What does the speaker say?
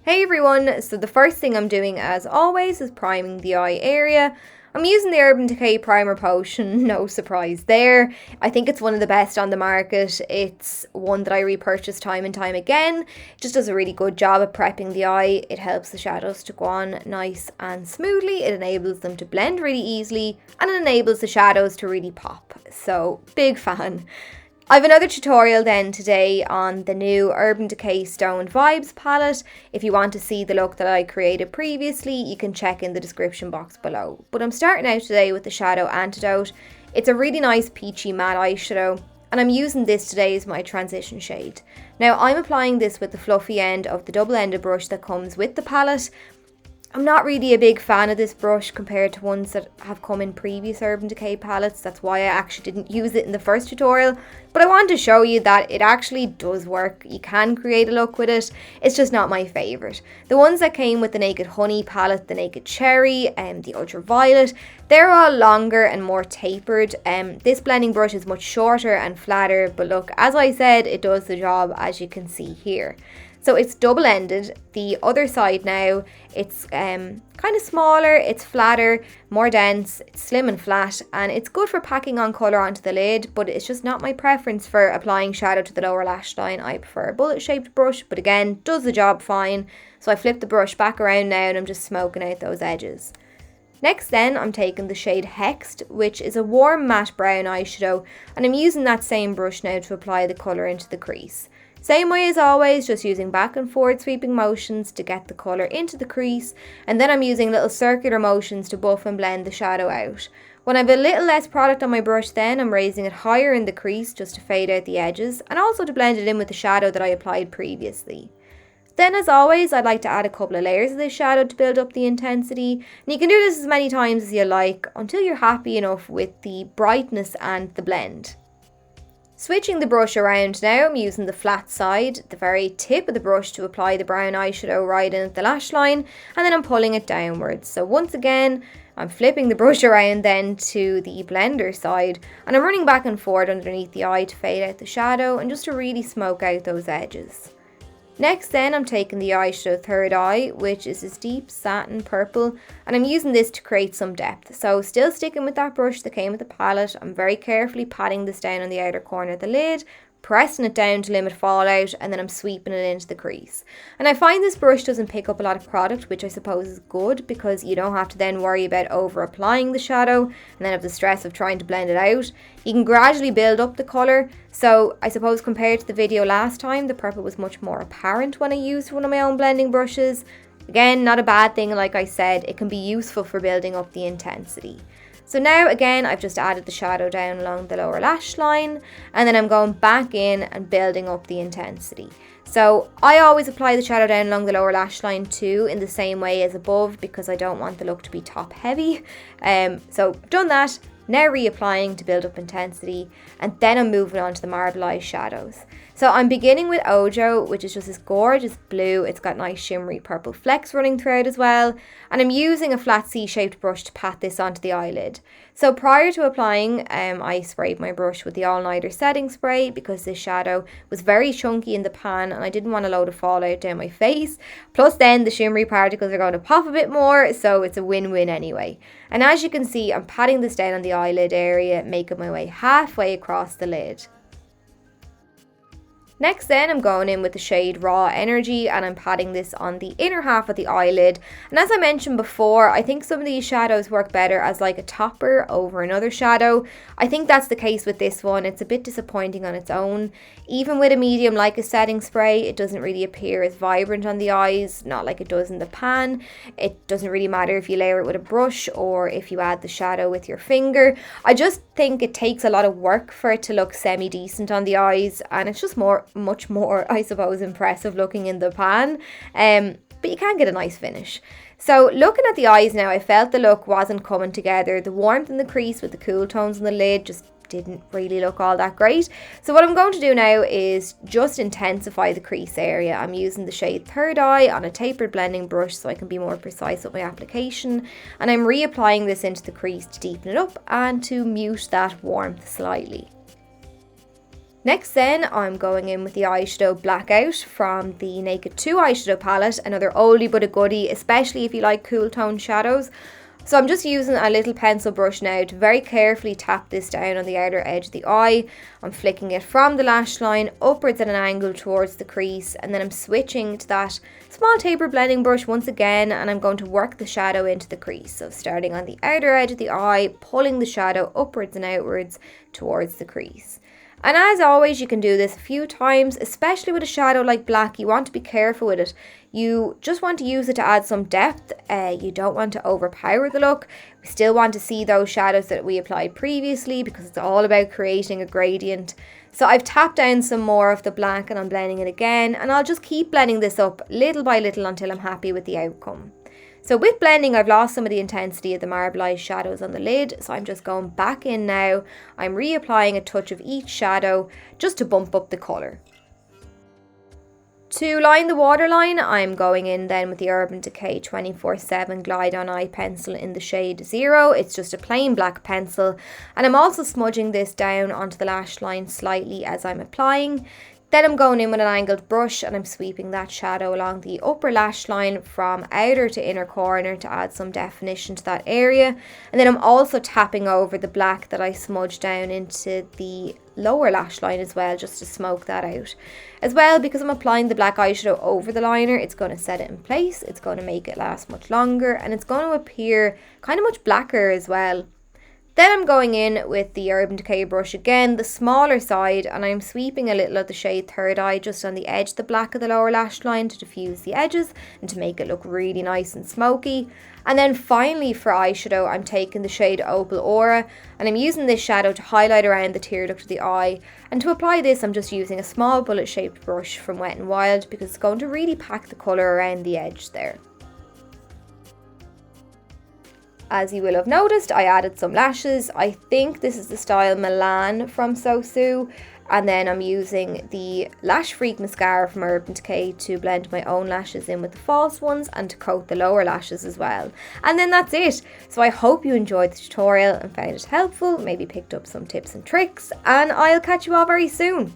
Hey everyone, so the first thing I'm doing as always is priming the eye area. I'm using the Urban Decay Primer Potion, no surprise there. I think it's one of the best on the market. It's one that I repurchase time and time again. It just does a really good job at prepping the eye. It helps the shadows to go on nice and smoothly. It enables them to blend really easily and it enables the shadows to really pop. So, big fan. I have another tutorial then today on the new Urban Decay Stoned Vibes palette. If you want to see the look that I created previously, you can check in the description box below. But I'm starting out today with the Shadow Antidote. It's a really nice peachy matte eyeshadow, and I'm using this today as my transition shade. Now I'm applying this with the fluffy end of the double-ended brush that comes with the palette. I'm not really a big fan of this brush compared to ones that have come in previous Urban Decay palettes. That's why I actually didn't use it in the first tutorial. But I want to show you that it actually does work. You can create a look with it. It's just not my favourite. The ones that came with the Naked Honey palette, the Naked Cherry, and the Ultraviolet, they're all longer and more tapered. This blending brush is much shorter and flatter. But look, as I said, it does the job as you can see here. So it's double-ended. The other side now, it's kind of smaller, it's flatter, more dense, it's slim and flat, and it's good for packing on colour onto the lid, but it's just not my preference for applying shadow to the lower lash line. I prefer a bullet-shaped brush, but again, does the job fine. So I flip the brush back around now and I'm just smoking out those edges. Next then, I'm taking the shade Hexed, which is a warm matte brown eyeshadow, and I'm using that same brush now to apply the colour into the crease. Same way as always, just using back and forward sweeping motions to get the colour into the crease, and then I'm using little circular motions to buff and blend the shadow out. When I have a little less product on my brush then, I'm raising it higher in the crease just to fade out the edges, and also to blend it in with the shadow that I applied previously. Then as always, I'd like to add a couple of layers of this shadow to build up the intensity, and you can do this as many times as you like until you're happy enough with the brightness and the blend. Switching the brush around now, I'm using the flat side, the very tip of the brush, to apply the brown eyeshadow right in at the lash line, and then I'm pulling it downwards. So once again, I'm flipping the brush around then to the blender side, and I'm running back and forward underneath the eye to fade out the shadow and just to really smoke out those edges. Next then, I'm taking the eyeshadow Third Eye, which is this deep satin purple, and I'm using this to create some depth. So still sticking with that brush that came with the palette, I'm very carefully patting this down on the outer corner of the lid, pressing it down to limit fallout, and then I'm sweeping it into the crease. And I find this brush doesn't pick up a lot of product, which I suppose is good because you don't have to then worry about over applying the shadow and then have the stress of trying to blend it out. You can gradually build up the colour, so I suppose compared to the video last time, the purple was much more apparent when I used one of my own blending brushes. Again, not a bad thing, like I said, it can be useful for building up the intensity. So now again, I've just added the shadow down along the lower lash line, and then I'm going back in and building up the intensity. So I always apply the shadow down along the lower lash line too, in the same way as above, because I don't want the look to be top heavy. So I've done that, now reapplying to build up intensity, and then I'm moving on to the marble eye shadows. So I'm beginning with Ojo, which is just this gorgeous blue. It's got nice shimmery purple flecks running throughout as well. And I'm using a flat C-shaped brush to pat this onto the eyelid. So prior to applying, I sprayed my brush with the All Nighter setting spray because this shadow was very chunky in the pan and I didn't want a load of fallout down my face. Plus then the shimmery particles are going to pop a bit more, so it's a win-win anyway. And as you can see, I'm patting this down on the eyelid area, making my way halfway across the lid. Next then, I'm going in with the shade Raw Energy and I'm patting this on the inner half of the eyelid. And as I mentioned before, I think some of these shadows work better as like a topper over another shadow. I think that's the case with this one. It's a bit disappointing on its own. Even with a medium like a setting spray, it doesn't really appear as vibrant on the eyes, not like it does in the pan. It doesn't really matter if you layer it with a brush or if you add the shadow with your finger. I just think it takes a lot of work for it to look semi-decent on the eyes, and it's just much more, I suppose, impressive looking in the pan, but you can get a nice finish. So looking at the eyes now, I felt the look wasn't coming together. The warmth in the crease with the cool tones in the lid just didn't really look all that great. So what I'm going to do now is just intensify the crease area. I'm using the shade Third Eye on a tapered blending brush so I can be more precise with my application, and I'm reapplying this into the crease to deepen it up and to mute that warmth slightly. Next then, I'm going in with the eyeshadow Blackout from the Naked 2 eyeshadow palette, another oldie but a goodie, especially if you like cool tone shadows. So I'm just using a little pencil brush now to very carefully tap this down on the outer edge of the eye. I'm flicking it from the lash line upwards at an angle towards the crease, and then I'm switching to that small taper blending brush once again, and I'm going to work the shadow into the crease. So starting on the outer edge of the eye, pulling the shadow upwards and outwards towards the crease. And as always, you can do this a few times, especially with a shadow like black. You want to be careful with it. You just want to use it to add some depth. You don't want to overpower the look. We still want to see those shadows that we applied previously because it's all about creating a gradient. So I've tapped down some more of the black and I'm blending it again. And I'll just keep blending this up little by little until I'm happy with the outcome. So with blending, I've lost some of the intensity of the marbleized shadows on the lid, so I'm just going back in now. I'm reapplying a touch of each shadow just to bump up the colour. To line the waterline, I'm going in then with the Urban Decay 24/7 Glide On Eye Pencil in the shade 0. It's just a plain black pencil, and I'm also smudging this down onto the lash line slightly as I'm applying. Then I'm going in with an angled brush and I'm sweeping that shadow along the upper lash line from outer to inner corner to add some definition to that area. And then I'm also tapping over the black that I smudged down into the lower lash line as well, just to smoke that out. As well, because I'm applying the black eyeshadow over the liner, it's going to set it in place, it's going to make it last much longer, and it's going to appear kind of much blacker as well. Then I'm going in with the Urban Decay brush again, the smaller side, and I'm sweeping a little of the shade Third Eye just on the edge of the black of the lower lash line to diffuse the edges and to make it look really nice and smoky. And then finally for eyeshadow, I'm taking the shade Opal Aura, and I'm using this shadow to highlight around the tear duct of the eye. And to apply this, I'm just using a small bullet shaped brush from Wet n Wild because it's going to really pack the colour around the edge there. As you will have noticed, I added some lashes. I think this is the style Milan from Sosu. And then I'm using the Lash Freak mascara from Urban Decay to blend my own lashes in with the false ones and to coat the lower lashes as well. And then that's it. So I hope you enjoyed the tutorial and found it helpful, maybe picked up some tips and tricks, and I'll catch you all very soon.